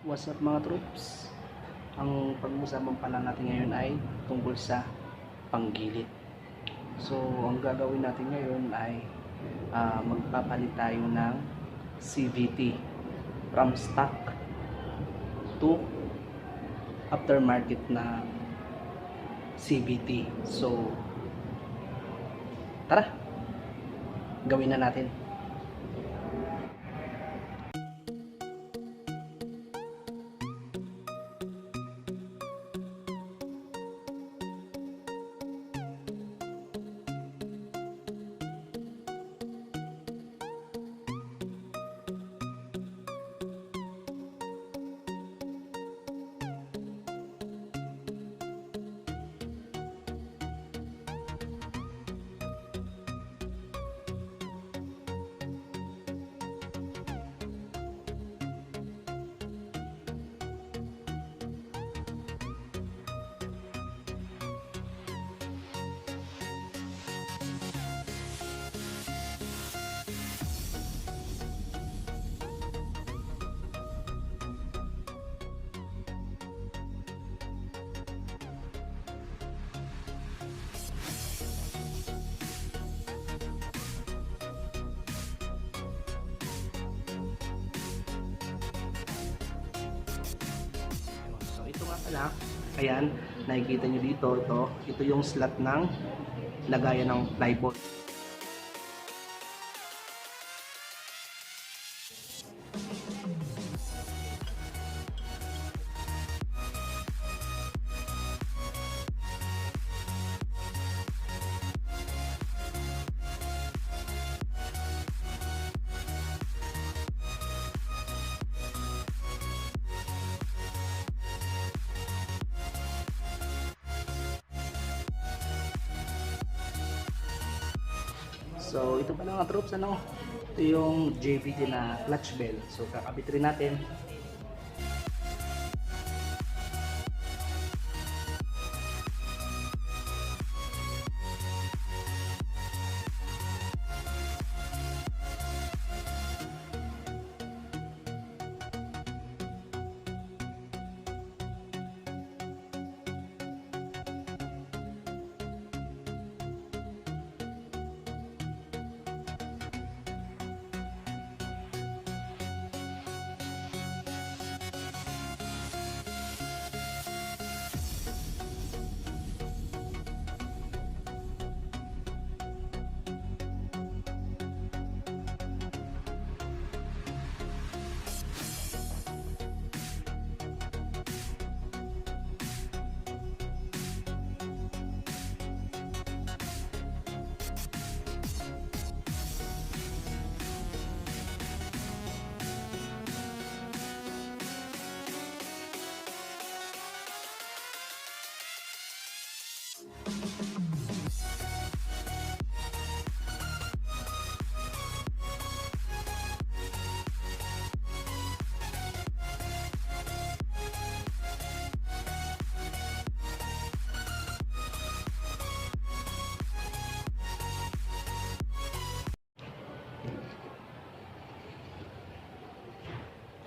What's up mga troops? Ang pag-uusapan pala natin ngayon ay tungkol sa panggilid. So, ang gagawin natin ngayon ay magpapalit tayo ng CVT from stock to aftermarket na CVT. So, tara! Gawin na natin. Ito nga pala, ayan, nakikita nyo dito, ito yung slot ng lagayan ng plywood. So, ito pala mga troops, ito yung JBT na clutch bell. So, kakabit rin natin.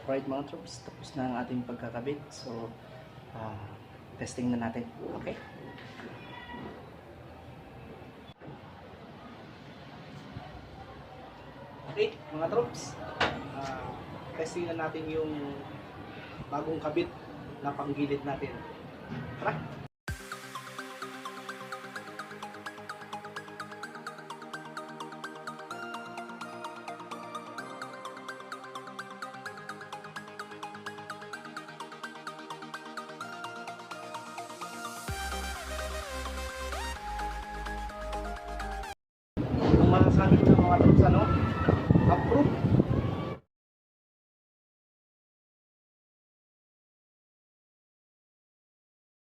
Right mga troops, tapos na ang ating pagkakabit. So, testing na natin. Okay? Okay, mga troops, testing na natin yung bagong kabit na panggilid natin. Tara! Ang masasabi ko ng mga troops,